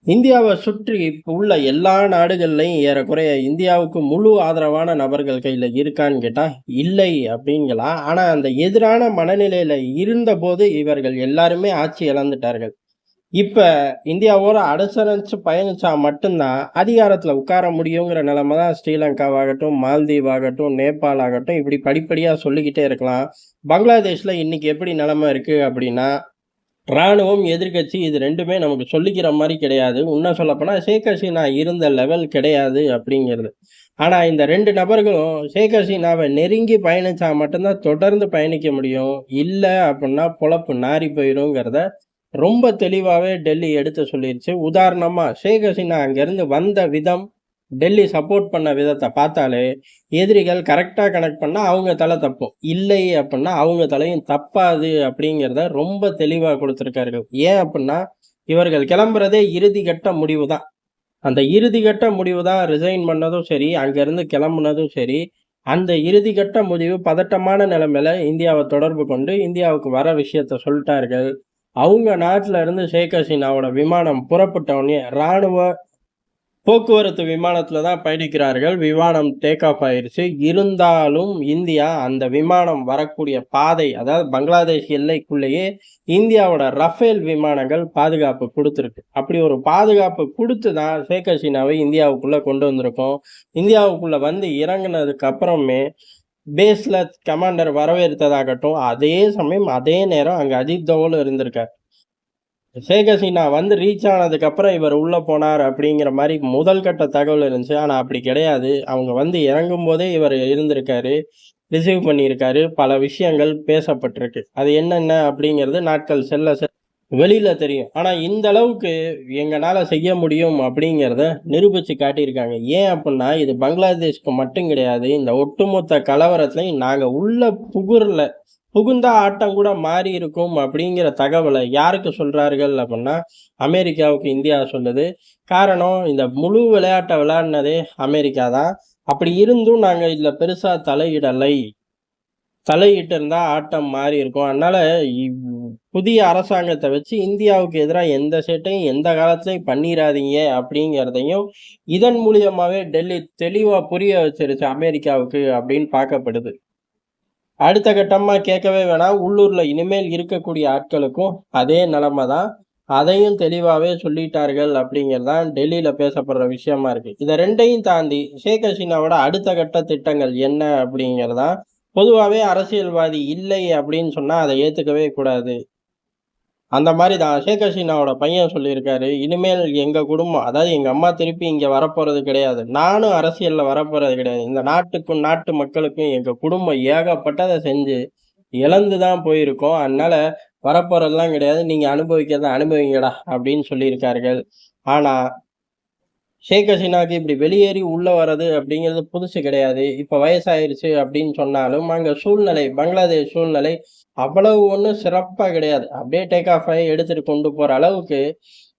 இந்தியாவ சுற்றி உள்ள எல்லா நாடுகள்லயும் ஏறக்குறைய இந்தியாவுக்கு முழு ஆதரவான நபர்கள் கையில இருக்கான்னு கேட்டா, இல்லை அப்படிங்கலாம். ஆனா, அந்த எதிரான மனநிலையில இருந்தபோது இவர்கள் எல்லாருமே ஆட்சி இழந்துட்டார்கள். இப்ப இந்தியாவோட அனுசரிச்சு பயணிச்சா மட்டும் தான் அதிகாரத்துல உட்கார முடியுங்கிற நிலைமை தான் ஸ்ரீலங்காவாகட்டும், மால்தீவ் ஆகட்டும், நேபாள் ஆகட்டும் இப்படி படிப்படியா சொல்லிக்கிட்டே இருக்கலாம். பங்களாதேஷ்ல இன்னைக்கு எப்படி நிலைமை இருக்கு அப்படின்னா, ராணுவம், எதிர்க்கட்சி இது 2மே நமக்கு சொல்லிக்கிற மாரி கிடையாது. உன்ன சொல்லப்போனா ஷேக் ஹசீனா இருந்த லெவல் கிடையாது அப்படிங்கிறது. ஆனா இந்த 2 நபர்களும் ஷேக் ஹசீனாவ நெருங்கி பயணிச்சா மட்டும் தான் தொடர்ந்து பயணிக்க முடியும். இல்ல அப்புட்ன்னா பொழப்பு நாறி போயிருங்கிறத ரொம்ப தெளிவாவே டெல்லி எடுத்து சொல்லிருச்சு. உதாரணமா ஷேக் ஹசீனா அங்கருந்து வந்த விதம், டெல்லி சப்போர்ட் பண்ண விதத்த பார்த்தாலே, எதிரிகள் கரெக்ட்டா கனெக்ட் பண்ணா அவங்க தல தப்பும். இல்லை அப்புட்ன்னா அவங்க தலையும் தப்பாது அப்படிங்கிறத ரொம்ப தெளிவா குடுத்திருக்கார்கள். ஏன் அப்புட்ன்னா, இவர்கள் கிளம்புறதே இறுதி கட்ட முடிவு தான். அந்த இறுதி கட்ட முடிவு தான் ரிசைன் பண்ணதும் சரி, அங்கருந்து கிளம்புனதும் சரி, அந்த இறுதி கட்ட முடிவு பதட்டமான நிலைமையில இந்தியாவ தொடர்பு கொண்டு இந்தியாவுக்கு வர விஷயத்த சொல்ட்டார்கள். அவங்க நாட்டுல இருந்து ஷேக் ஹசீனாவோட விமானம் புறப்பட்ட உடனே ராணுவ போக்குவரத்து விமானத்துல தான் பயணிக்கிறார்கள். விமானம் டேக் ஆஃப் ஆயிருச்சு. இருந்தாலும் இந்தியா அந்த விமானம் வரக்கூடிய பாதை, அதாவது பங்களாதேஷ் எல்லைக்குள்ளேயே இந்தியாவோட ரஃபேல் விமானங்கள் பாதுகாப்பு குடுத்திருக்கு. அப்படி ஒரு பாதுகாப்பு குடுத்து தான் ஷேக் ஹசீனாவை இந்தியாவுக்குள்ள கொண்டு வந்திருக்கோம். இந்தியாவுக்குள்ள வந்து இறங்குனதுக்கு அப்புறமே பேஸ்ல கமாண்டர் வரவேற்றதாகட்டும், அதே சமயம், அதே நேரம் அங்க அஜித் தோவலும் இருந்திருக்கார். ஷேக் ஹசீனா வந்து ரீச் ஆனதுக்கப்புறம் இவர் உள்ள போனார் அப்படிங்கிற மாரி முதல் கட்ட தகவல் இருந்துச்சு. ஆனா அப்படி கிடையாது. அவங்க வந்து இறங்கும்போதே இவரு இருந்திருக்காரு. ரிசீவ் பண்ணியிருக்காரு. பல விஷயங்கள் பேசப்பட்டிருக்கு. அது என்னென்ன அப்படிங்கிறது நாட்கள் செல்ல வெளியில தெரியும். ஆனா இந்த அளவுக்கு எங்கனால செய்ய முடியும் அப்படிங்கிறத நிரூபிச்சு காட்டியிருக்காங்க. ஏன் அப்புட்ன்னா, இது பங்களாதேஷ்க்கு மட்டும் கிடையாது. இந்த ஒட்டுமொத்த கலவரத்திலயும் நாங்க உள்ள புகுந்தா ஆட்டம் கூட மாறி இருக்கும் அப்படிங்கிற தகவல யாருக்கு சொல்றார்கள் அப்புட்ன்னா, அமெரிக்காவுக்கு இந்தியா சொல்லுது. காரணம் இந்த முழு விளையாட்ட விளையாடுனதே அமெரிக்கா தான். அப்படி இருந்தும் நாங்க இதுல பெருசா தலையிடலை. தலையிட்டிருந்தா ஆட்டம் மாறி இருக்கும். அதனால இவ் புதிய அரசாங்கத்த வச்சு இந்தியாவுக்கு எதிரா எந்த சேட்டையும் எந்த காலத்திலயும் பண்ணிறாதீங்க அப்படிங்கிறதையும், இதன் மூலியமாவே டெல்லி தெளிவா புரிய வச்சிருச்சு அமெரிக்காவுக்கு அப்படின்னு பார்க்கப்படுது. அடுத்த கட்டமா கேட்கவே வேணாம். உள்ளூர்ல இனிமேல் இருக்கக்கூடிய ஆட்களுக்கும் அதே நிலைமை தான். அதையும் தெளிவாவே சொல்லிட்டார்கள் அப்படிங்கிறது தான் டெல்லியில பேசப்படுற விஷயமா இருக்கு. இத 2யும் தாண்டி ஷேக் ஹசீனாவோட அடுத்த கட்ட திட்டங்கள் என்ன அப்படிங்கிறது தான், பொதுவாவே அரசியல்வாதி இல்லை அப்படின்னு சொன்னா அத ஏத்துக்கவே கூடாது. அந்த மாரி தான் ஷேக் ஹசீனாவோட பையன் சொல்லியிருக்காரு. இனிமேல் எங்க குடும்பம், அதாவது எங்க அம்மா திருப்பி இங்க வரப்போறது கிடையாது. நானும் அரசியல்ல வரப்போறது கிடையாது. இந்த நாட்டுக்கும், நாட்டு மக்களுக்கும் எங்க குடும்பம் ஏகப்பட்டத செஞ்சு இழந்து தான் போயிருக்கோம். அதனால வரப்போறதெல்லாம் கிடையாது. நீங்க அனுபவிக்கிறத அனுபவிங்கடா அப்படின்னு சொல்லியிருக்கார்கள். ஆனா ஷேக் ஹசீனாக்கு இப்படி வெளியேறி உள்ள வர்றது அப்படிங்கிறது புதுசு கிடையாது. இப்ப வயசாயிருச்சு அப்படின்னு சொன்னாலும், அங்க சூழ்நிலை பங்களாதேஷ் சூழ்நிலை அவ்வளவு ஒண்ணும் சிறப்பா கிடையாது. அப்படியே டேக் ஆஃப் ஆயி எடுத்துட்டு கொண்டு போற அளவுக்கு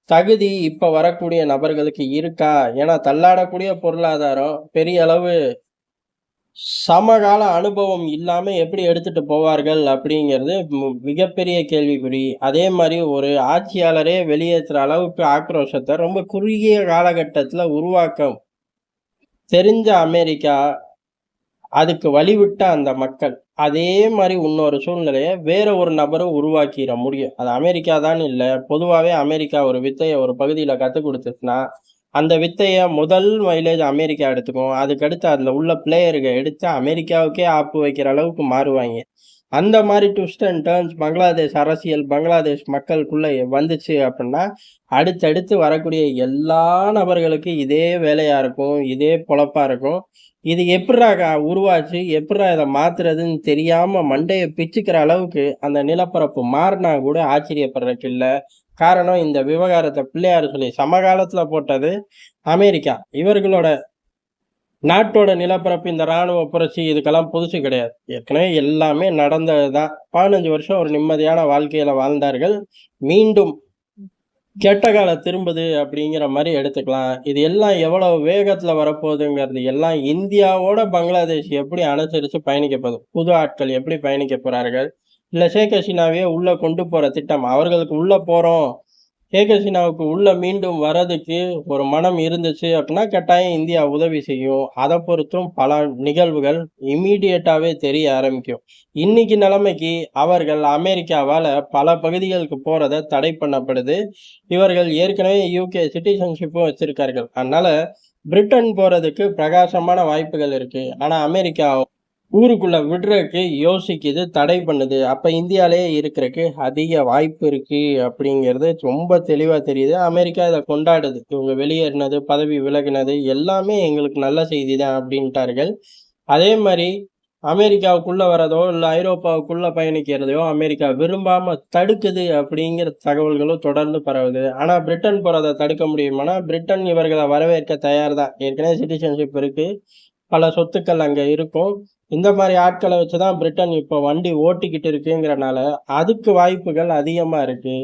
தகுதி இப்ப வரக்கூடிய நபர்களுக்கு இருக்கா? ஏன்னா தள்ளாடக்கூடிய பொருளாதாரம், பெரிய அளவு சமகால அனுபவம் இல்லாம எப்படி எடுத்துட்டு போவார்கள் அப்படிங்கிறது மிகப்பெரிய கேள்விக்குறி. அதே மாரி ஒரு ஆட்சியாளரே வெளியேத்துற அளவுக்கு ஆக்ரோஷத்த ரொம்ப குறுகிய காலகட்டத்துல உருவாக்க தெரிஞ்ச அமெரிக்கா, அதுக்கு வழிவிட்ட அந்த மக்கள். அதே மாரி இன்னொரு சூழ்நிலைய வேற ஒரு நபரும் உருவாக்கிற முடியும். அது அமெரிக்கா தான்னு இல்ல. பொதுவாவே அமெரிக்கா ஒரு வித்தைய ஒரு பகுதியில கத்துக் குடுத்துச்சுன்னா, அந்த வித்தைய முதல் மைலேஜ் அமெரிக்கா எடுத்துக்கும். அதுக்கடுத்து அதுல உள்ள பிளேயர்க எடுத்து அமெரிக்காவுக்கே ஆப்பு வைக்கிற அளவுக்கு மாறுவாய்ங்க. அந்த மாரி ட்விஸ்ட் அண்ட் டர்ன்ஸ் பங்களாதேஷ் அரசியல், பங்களாதேஷ் மக்களுக்குள்ள வந்துச்சு அப்டின்னா, அடுத்தடுத்து வரக்கூடிய எல்லா நபர்களுக்கும் இதே வேலையா இருக்கும். இதே பொழப்பா இருக்கும். இது எப்புட்றா உருவாச்சு? எப்புட்றா இத மாத்துறதுன்னு தெரியாம மண்டைய பிச்சுக்கிற அளவுக்கு அந்த நிலப்பரப்பு மாறுனா கூட ஆச்சரியப்படுறதுக்கு இல்ல. காரணம் இந்த விவகாரத்த பிள்ளையார் சொல்லி சமகாலத்துல போட்டது அமெரிக்கா. இவர்களோட நாட்டோட நிலப்பரப்பு இந்த ராணுவ புரட்சி இதுக்கெல்லாம் புதுசு கிடையாது. ஏற்கனவே எல்லாமே நடந்தது தான். 15 வருஷம் ஒரு நிம்மதியான வாழ்க்கையில வாழ்ந்தார்கள். மீண்டும் கெட்ட காலம் திரும்புது அப்படிங்கிற மாரி எடுத்துக்கலாம். இது எல்லாம் எவ்வளவு வேகத்துல வரப்போகுதுங்கிறது எல்லாம் இந்தியாவோட பங்களாதேஷ் எப்படி அனுசரிச்சு பயணிக்க போகுது? புது ஆட்கள் எப்படி பயணிக்க போறார்கள்? இல்ல ஷேக் ஹசீனாவையே உள்ள கொண்டு போற திட்டம். அவர்களுக்கு உள்ள போறோம். ஷேக் ஹசீனாவுக்கு உள்ள மீண்டும் வரதுக்கு ஒரு மனம் இருந்துச்சு அப்படின்னா, கட்டாயம் இந்தியா உதவி செய்யும். அத பொறுத்தும் பல நிகழ்வுகள் இம்மீடியட்டாவே தெரிய ஆரம்பிக்கும். இன்னைக்கு நிலைமைக்கு அவர்கள் அமெரிக்காவால பல பகுதிகளுக்கு போறத தடை பண்ணப்படுது. இவர்கள் ஏற்கனவே யுகே சிட்டிசன்ஷிப்பும் வச்சிருக்கார்கள். அதனால பிரிட்டன் போறதுக்கு பிரகாசமான வாய்ப்புகள் இருக்கு. ஆனா அமெரிக்கா ஊருக்குள்ள விடுறதுக்கு யோசிக்குது, தடை பண்ணுது. அப்ப இந்தியாலயே இருக்கறக்கு அதிக வாய்ப்பு இருக்கு அப்படிங்கிறது ரொம்ப தெளிவா தெரியுது. அமெரிக்கா இத கொண்டாடுது. இவங்க வெளியேறினது, பதவி விலகினது எல்லாமே எங்களுக்கு நல்ல செய்தி தான் அப்படின்ட்டார்கள். அதே மாரி அமெரிக்காவுக்குள்ள வரதோ, இல்ல ஐரோப்பாவுக்குள்ள பயணிக்கிறதையோ அமெரிக்கா விரும்பாம தடுக்குது அப்படிங்கிற தகவல்களும் தொடர்ந்து பரவுது. ஆனா பிரிட்டன் போறத தடுக்க முடியுமானா, பிரிட்டன் இவர்கள வரவேற்க தயார் தான். ஏற்கனவே சிட்டிசன்ஷிப் இருக்கு. பல சொத்துக்கள் அங்க இருக்கும். இந்த மாரி ஆட்கள வச்சு தான் பிரிட்டன் இப்ப வண்டி ஓட்டிக்கிட்டு இருக்குங்கிறனால, அதுக்கு வாய்ப்புகள் அதிகமா இருக்கு.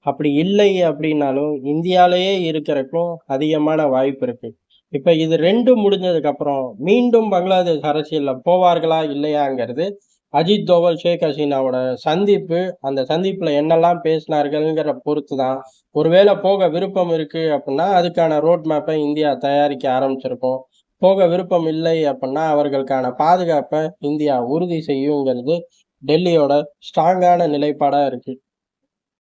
அப்படி இல்லை அப்படின்னாலும், இந்தியாலயே இருக்கறக்கும் அதிகமான வாய்ப்பு இருக்கு. இப்ப இது 2ம் முடிஞ்சதுக்கப்புறம், மீண்டும் பங்களாதேஷ் அரசியல்ல போவார்களா? இல்லையாங்கிறது, அஜித் தோவல், ஷேக் ஹசீனாவோட சந்திப்பு, அந்த சந்திப்புல என்னெல்லாம் பேசினார்கள்ங்கிற பொறுத்து தான். ஒருவேளை போக விருப்பம் இருக்கு அப்புட்ன்னா, அதுக்கான ரோட் மேப்ப இந்தியா தயாரிக்க ஆரம்பிச்சிருக்கும். போக விருப்பம் இல்லை அப்புட்ன்னா, அவர்களுக்கான பாதுகாப்ப இந்தியா உறுதி செய்யுங்கிறது டெல்லியோட ஸ்ட்ராங்கான நிலைப்பாடா இருக்கு.